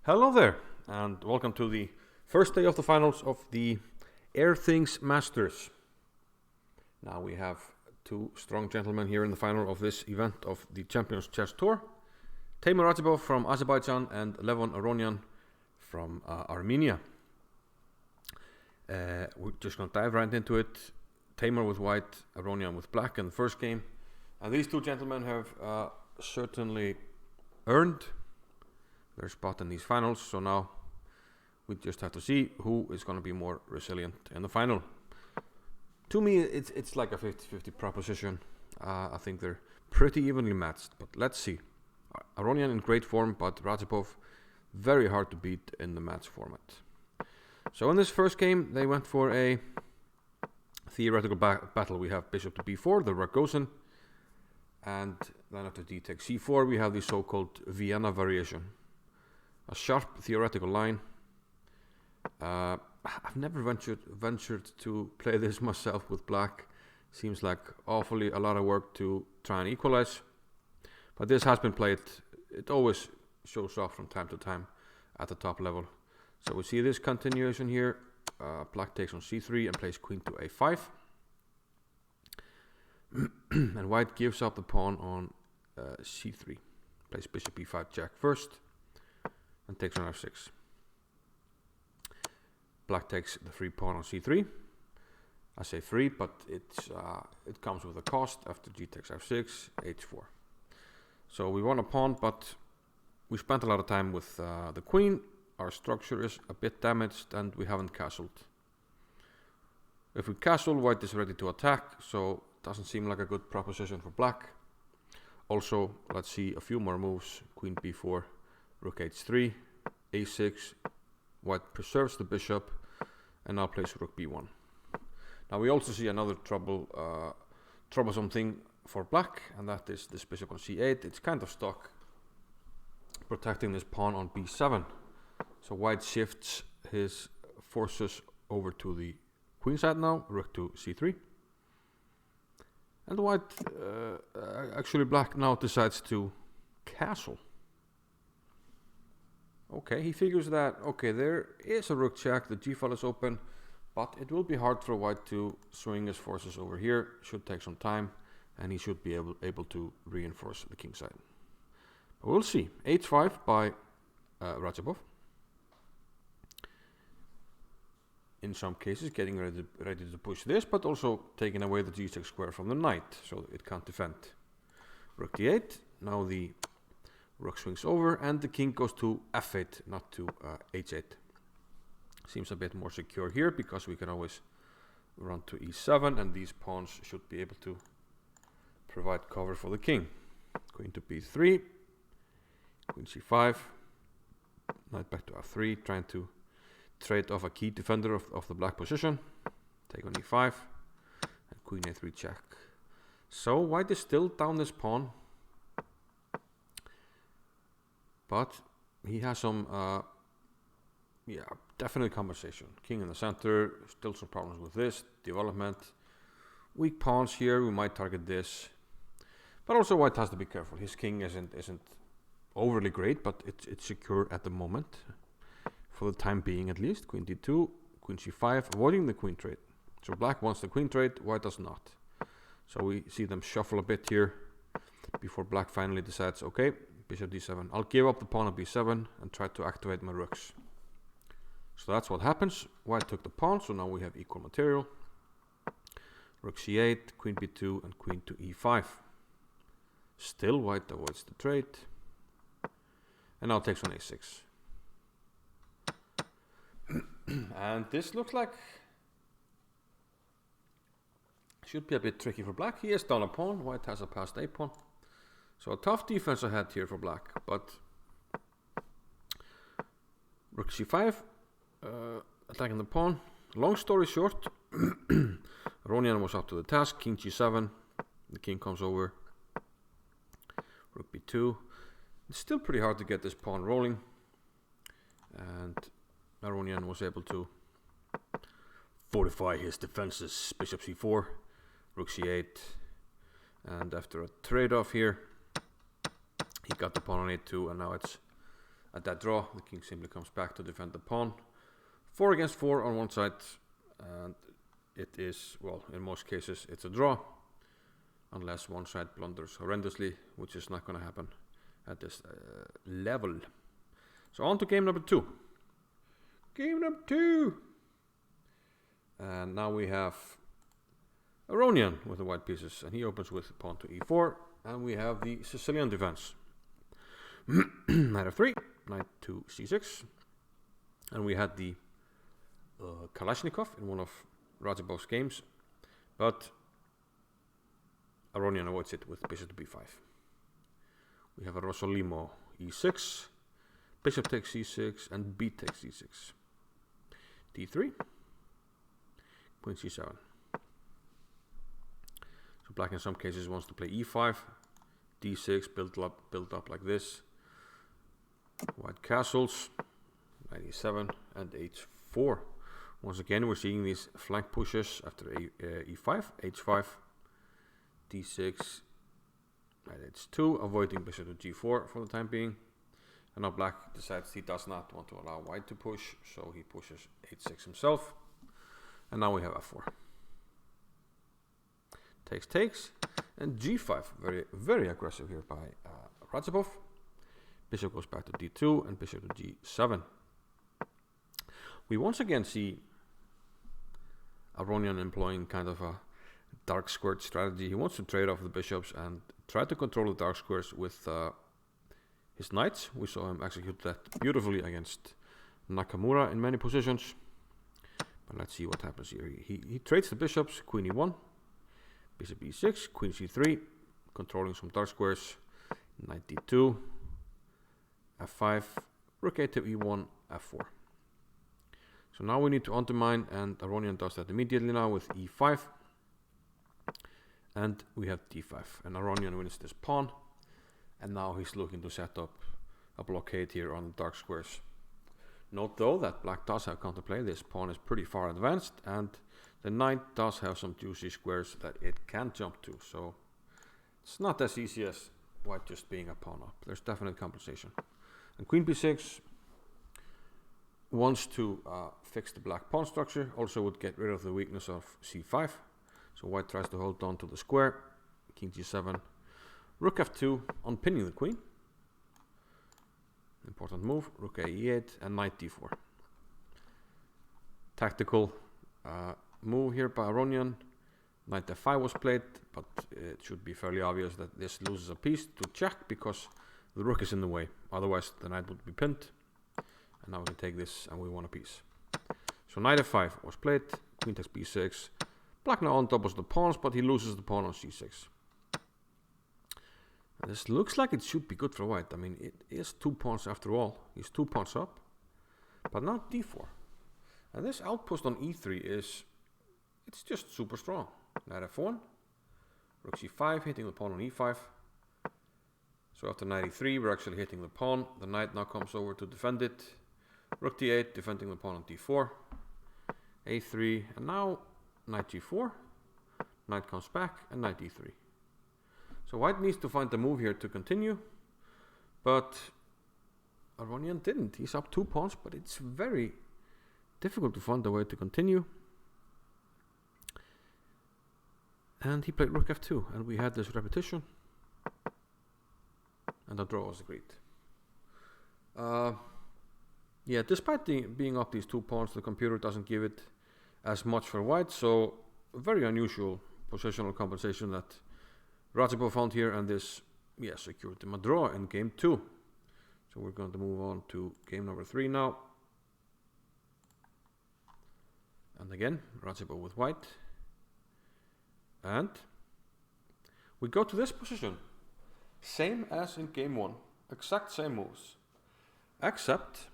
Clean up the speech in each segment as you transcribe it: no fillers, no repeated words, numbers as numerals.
Hello there, and welcome to the first day of the finals of the Airthings Masters. Now we have two strong gentlemen here in the final of this event of the Champions Chess Tour. Radjabov from Azerbaijan and Levon Aronian from Armenia. We're just going to dive right into it. Tamer with white, Aronian with black in the first game. And these two gentlemen have certainly earned their spot in these finals, so now we just have to see who is going to be more resilient in the final. To me, it's like a 50-50 proposition. I think they're pretty evenly matched, but let's see. Aronian in great form, but Radjabov very hard to beat in the match format. So in this first game, they went for a theoretical battle. We have bishop to b4, the rook goes in, and then after d takes c4, we have the so-called Vienna variation. A sharp theoretical line. I've never ventured to play this myself with black. Seems like awfully a lot of work to try and equalize. But this has been played. It always shows up from time to time at the top level. So we see this continuation here. Black takes on c3 and plays queen to a5. And white gives up the pawn on c3. Plays bishop e5 jack first. And takes on f6. Black takes the free pawn on c3. I say free, but it comes with a cost after g takes f6, h4. So we won a pawn, but we spent a lot of time with the queen. Our structure is a bit damaged and we haven't castled. If we castle, white is ready to attack, so it doesn't seem like a good proposition for black. Also, let's see a few more moves. Queen b4. Rook h3, a6, white preserves the bishop, and now plays rook b1. Now we also see another troublesome thing for black, and that is this bishop on c8. It's kind of stuck, protecting this pawn on b7. So white shifts his forces over to the queen side now, rook to c3. And white, actually black now decides to castle. Okay, he figures that, okay, there is a rook check, the g-file is open, but it will be hard for white to swing his forces over here. Should take some time, and he should be able to reinforce the king side. But we'll see. h5 by Radjabov. In some cases, getting ready to push this, but also taking away the g6 square from the knight, so it can't defend. Rook d8, now the rook swings over, and the king goes to f8, not to h8. Seems a bit more secure here, because we can always run to e7, and these pawns should be able to provide cover for the king. Queen to b3, queen c5, knight back to f3, trying to trade off a key defender of the black position. Take on e5, and queen a3 check. So white is still down this pawn, but he has some, definite compensation. King in the center, still some problems with this, development. Weak pawns here, we might target this. But also white has to be careful. His king isn't overly great, but it's secure at the moment. For the time being at least. Queen d2, queen c5, avoiding the queen trade. So black wants the queen trade, white does not. So we see them shuffle a bit here before black finally decides, okay, bishop d7. I'll give up the pawn on b7 and try to activate my rooks. So that's what happens. White took the pawn, so now we have equal material. Rook c8, queen b2, and queen to e5. Still white avoids the trade. And now takes on a6. And this looks like should be a bit tricky for black. He is down a pawn. White has a passed a pawn. So a tough defense ahead here for black, but rook c5, attacking the pawn. Long story short, Aronian was up to the task. King g7, the king comes over. Rook b2. It's still pretty hard to get this pawn rolling, and Aronian was able to fortify his defenses. Bishop c4, rook c8, and after a trade-off here, he got the pawn on a2, and now it's At that draw, the king simply comes back to defend the pawn. 4 against 4 on one side, and it is, well, in most cases, it's a draw, unless one side blunders horrendously, which is not going to happen at this level. So on to game number 2. Game number 2! And now we have Aronian with the white pieces, and he opens with pawn to e4, and we have the Sicilian defense. Knight f3, knight to c6, and we had the Kalashnikov in one of Radjabov's games, but Aronian avoids it with bishop to b5. We have a Rosolimo e6, bishop takes c6, and b takes c6. d3, queen c7. So black in some cases wants to play e5, d6, built up like this. White castles, knight e7 and h4. Once again, we're seeing these flank pushes after e5, h5, d6, knight h2, avoiding bishop to g4 for the time being. And now black decides he does not want to allow white to push, so he pushes h6 himself. And now we have f4. Takes, and g5, very, very aggressive here by Radjabov. Bishop goes back to d2 and bishop to g7. We once again see Aronian employing kind of a dark squared strategy. He wants to trade off the bishops and try to control the dark squares with his knights. We saw him execute that beautifully against Nakamura in many positions. But let's see what happens here. He trades the bishops, queen e1, bishop e6, queen c3, controlling some dark squares, knight d2, f5, rook a to e1, f4. So now we need to undermine, and Aronian does that immediately now with e5. And we have d5, and Aronian wins this pawn. And now he's looking to set up a blockade here on the dark squares. Note though that black does have counterplay. This pawn is pretty far advanced, and the knight does have some juicy squares that it can jump to. So it's not as easy as white just being a pawn up. There's definite compensation. And queen b6 wants to fix the black pawn structure, also would get rid of the weakness of c5. So white tries to hold on to the square, king g7, rook f2, unpinning the queen. Important move, rook a e8, and knight d4. Tactical move here by Aronian. Knight f5 was played, but it should be fairly obvious that this loses a piece to check because the rook is in the way. Otherwise the knight would be pinned. And now we can take this and we want a piece. So knight f5 was played, queen takes b6. Black now undoubles the pawns, but he loses the pawn on c6. And this looks like it should be good for white. I mean, it is 2 pawns after all. He's 2 pawns up. But now d4. And this outpost on e3 it's just super strong. Knight f1, rook c5, hitting the pawn on e5. So after knight e3, we're actually hitting the pawn. The knight now comes over to defend it. Rook d8, defending the pawn on d4. a3, and now knight g4. Knight comes back, and knight e3. So white needs to find the move here to continue. But Aronian didn't. He's up 2 pawns, but it's very difficult to find a way to continue. And he played rook f2, and we had this repetition. And the draw was agreed. Yeah, despite being up these 2 pawns, the computer doesn't give it as much for white. So very unusual positional compensation that Radjabov found here, and this secured him a draw in game 2. So we're going to move on to game number 3 now. And again, Radjabov with white. And we go to this position. Same as in game 1. Exact same moves. Except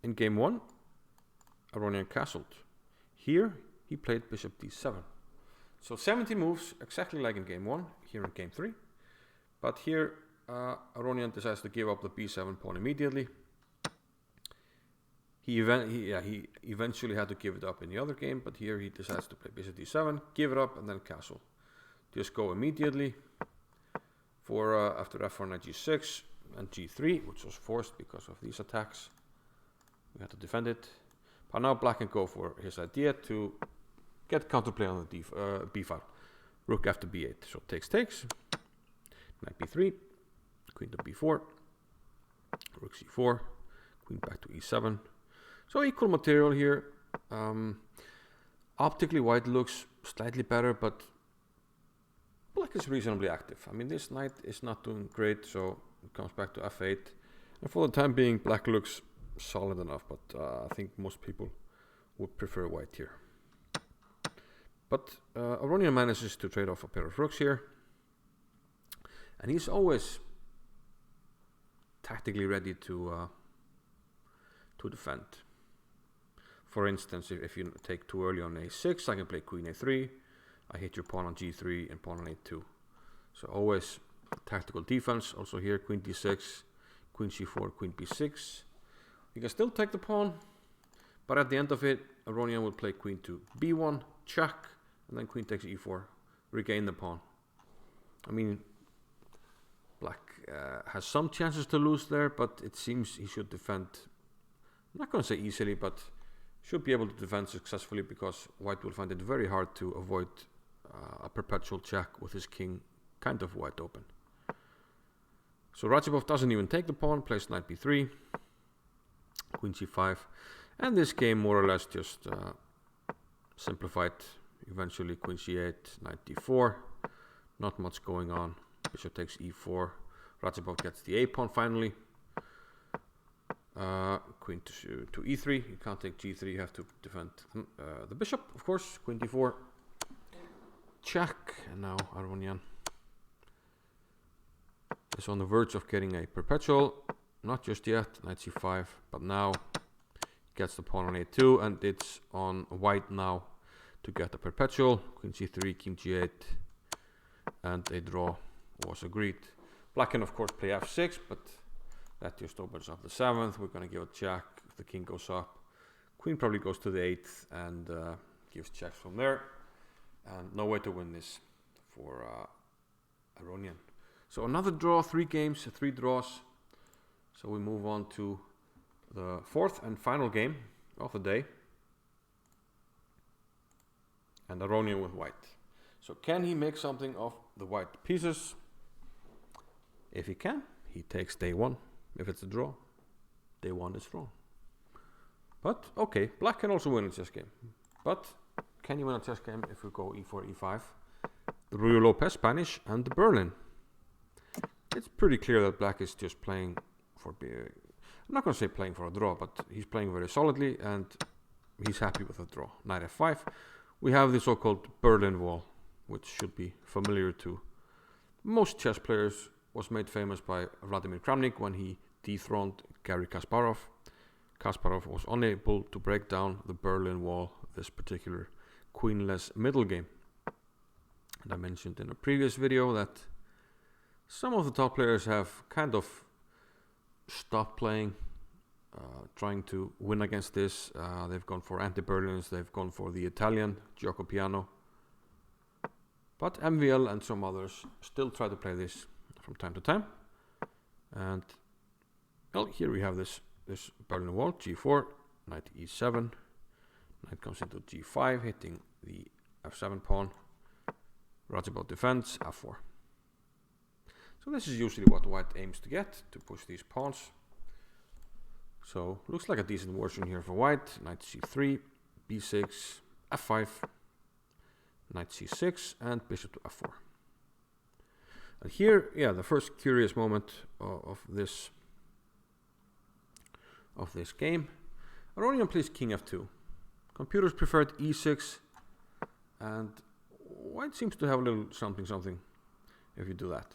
in game 1, Aronian castled. Here, he played bishop d7. So 70 moves, exactly like in game 1, here in game 3. But here, Aronian decides to give up the b7 pawn immediately. He eventually had to give it up in the other game, but here he decides to play bishop d7, give it up, and then castle. Just go immediately for after f4 knight g6, and g3, which was forced because of these attacks. We had to defend it. But now black can go for his idea to get counterplay on the b file. Rook after b8. So takes. Knight b3. Queen to b4. Rook c4. Queen back to e7. So equal material here. Optically white looks slightly better, but black is reasonably active. I mean, this knight is not doing great, so it comes back to f8. And for the time being, black looks solid enough, but I think most people would prefer white here. But Aronian manages to trade off a pair of rooks here. And he's always tactically ready to defend. For instance, if you take too early on a6, I can play queen a3. I hit your pawn on g3 and pawn on a2. So always tactical defense. Also here, queen d6, queen c4, queen b6. You can still take the pawn, but at the end of it, Aronian will play queen to b1, check, and then queen takes e4, regain the pawn. I mean, black has some chances to lose there, but it seems he should defend. I'm not going to say easily, but should be able to defend successfully, because white will find it very hard to avoid a perpetual check with his king kind of wide open. So Radjabov doesn't even take the pawn, plays knight b3, queen c5, and this game more or less just simplified. Eventually queen c8, knight d4, not much going on. Bishop takes e4, Radjabov gets the a pawn finally. Queen to e3, you can't take g3, you have to defend the bishop, of course. Queen d4, check, and now Aronian is on the verge of getting a perpetual. Not just yet, knight c5, but now gets the pawn on a2, and it's on white now to get a perpetual. Queen c3, king g8, and a draw was agreed. Black can of course play f6, but that just opens up the 7th. We're going to give a check if the king goes up. Queen probably goes to the 8th and gives checks from there. And no way to win this for Aronian. So another draw, 3 games, 3 draws. So we move on to the 4th and final game of the day. And Aronian with white. So can he make something of the white pieces? If he can, he takes day 1. If it's a draw, day 1 is drawn. But okay, black can also win a chess game. But can you win a chess game if we go e4, e5? The Ruy Lopez, Spanish, and the Berlin. It's pretty clear that black is just playing for... I'm not going to say playing for a draw, but he's playing very solidly, and he's happy with a draw. Knight f5. We have the so-called Berlin Wall, which should be familiar to most chess players. Was made famous by Vladimir Kramnik when he dethroned Garry Kasparov. Kasparov was unable to break down the Berlin Wall, this particular queenless middle game. And I mentioned in a previous video that some of the top players have kind of stopped playing, trying to win against this. They've gone for anti-Berlins, they've gone for the Italian Giocopiano. But MVL and some others still try to play this from time to time. And well, here we have this Berlin Wall, g4, knight e7, knight comes into g5, hitting the f7 pawn. Radjabov defends, f4. So this is usually what white aims to get, to push these pawns. So looks like a decent version here for white. Knight c3, b6, f5, knight c6, and bishop to f4. And here, yeah, the first curious moment of this game. Aronian plays king f2. Computers preferred e6, and white seems to have a little something if you do that.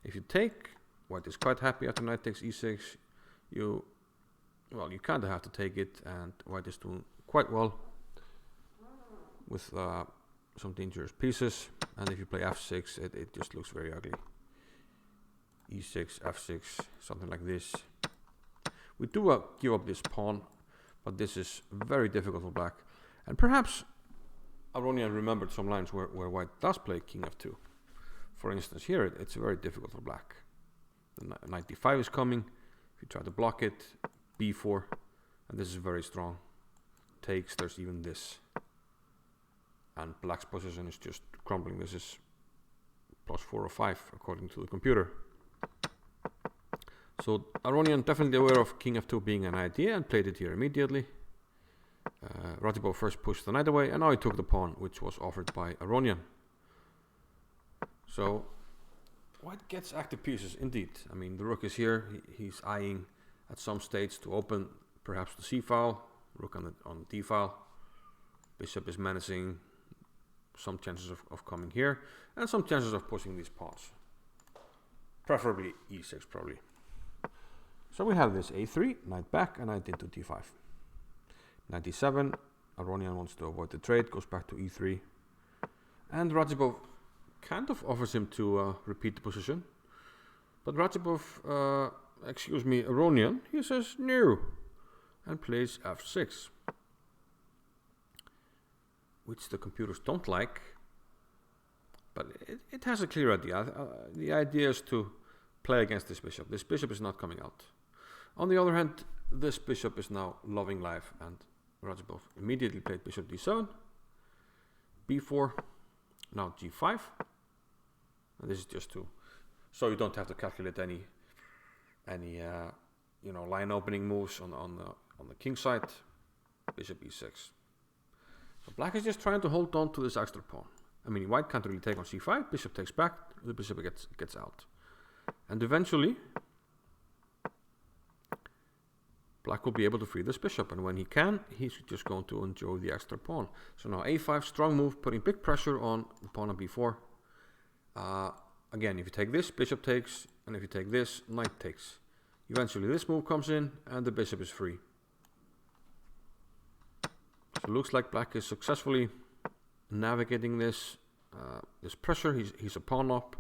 If you take, white is quite happy after knight takes e6. You kind of have to take it, and white is doing quite well with some dangerous pieces. And if you play f6, it just looks very ugly. e6, f6, something like this. We do give up this pawn, but this is very difficult for black. And perhaps Aronian remembered some lines where white does play king f2. For instance, here it's very difficult for black. The knight d5 is coming. If you try to block it, b4, and this is very strong. Takes, there's even this. And black's position is just crumbling. This is +4 or 5 according to the computer. So Aronian definitely aware of king f2 being an idea and played it here immediately. Radjabov first pushed the knight away, and now he took the pawn, which was offered by Aronian. So white gets active pieces indeed. I mean, the rook is here. He's eyeing at some stage to open perhaps the c file, rook on the d file. Bishop is menacing, some chances of coming here, and some chances of pushing these pawns. Preferably e6 probably. So we have this a3, knight back, and knight into d5. Knight d7, Aronian wants to avoid the trade, goes back to e3. And Radjabov kind of offers him to repeat the position. But Radjabov, Aronian, he says no, and plays f6. Which the computers don't like, but it has a clear idea. The idea is to play against this bishop. This bishop is not coming out. On the other hand, this bishop is now loving life, and Radjabov immediately played bishop d7, b4, now g5, and this is just so you don't have to calculate any line opening moves on the king side. Bishop e6. So black is just trying to hold on to this extra pawn. I mean, white can't really take on c5. Bishop takes back. The bishop gets out, and eventually black will be able to free this bishop. And when he can, he's just going to enjoy the extra pawn. So now a5, strong move, putting big pressure on the pawn on b4. Again, if you take this, bishop takes, and if you take this, knight takes. Eventually, this move comes in, and the bishop is free. So it looks like black is successfully navigating this pressure. He's a pawn up,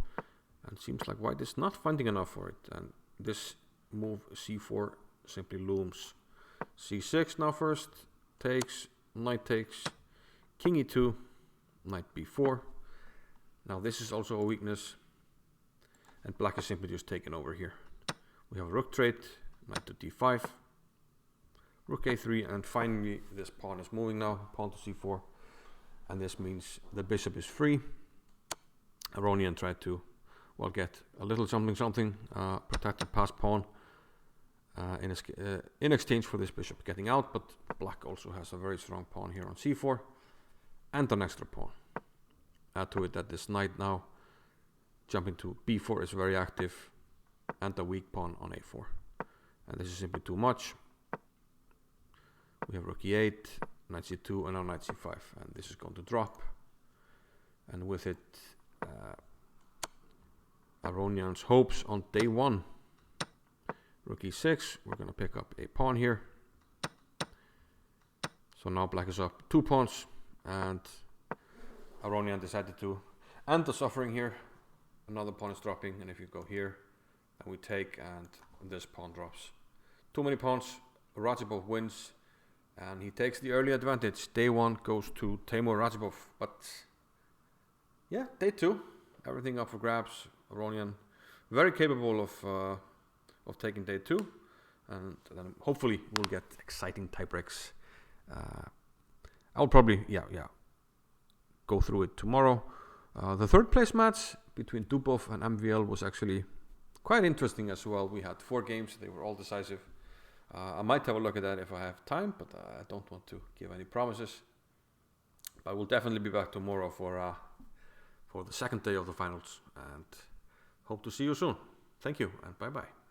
and seems like white is not finding enough for it. And this move c4 simply looms. c6 now first, takes, knight takes, king e2, knight b4. Now this is also a weakness, and black is simply just taken over here. We have a rook trade, knight to d5. Rook a3, and finally this pawn is moving now, pawn to c4, and this means the bishop is free. Aronian tried to, get a little something, protect the passed pawn in exchange for this bishop getting out, but black also has a very strong pawn here on c4, and an extra pawn. Add to it that this knight now jumping to b4 is very active, and a weak pawn on a4, and this is simply too much. We have rook e8, knight c2, and now knight c5, and this is going to drop. And with it, Aronian's hopes on day one. Rook e6, we're going to pick up a pawn here. So now black is up 2 pawns, and Aronian decided to end the suffering here. Another pawn is dropping, and if you go here, and we take, and this pawn drops. Too many pawns, Radjabov wins. And he takes the early advantage. Day 1 goes to Timur Radjabov. But yeah, day 2, everything up for grabs. Aronian very capable of taking day 2, and then hopefully we'll get exciting tiebreaks. I'll probably go through it tomorrow. The third place match between Dubov and MVL was actually quite interesting as well. We had 4 games; they were all decisive. I might have a look at that if I have time, but I don't want to give any promises. But we'll definitely be back tomorrow for the second day of the finals, and hope to see you soon. Thank you, and bye-bye.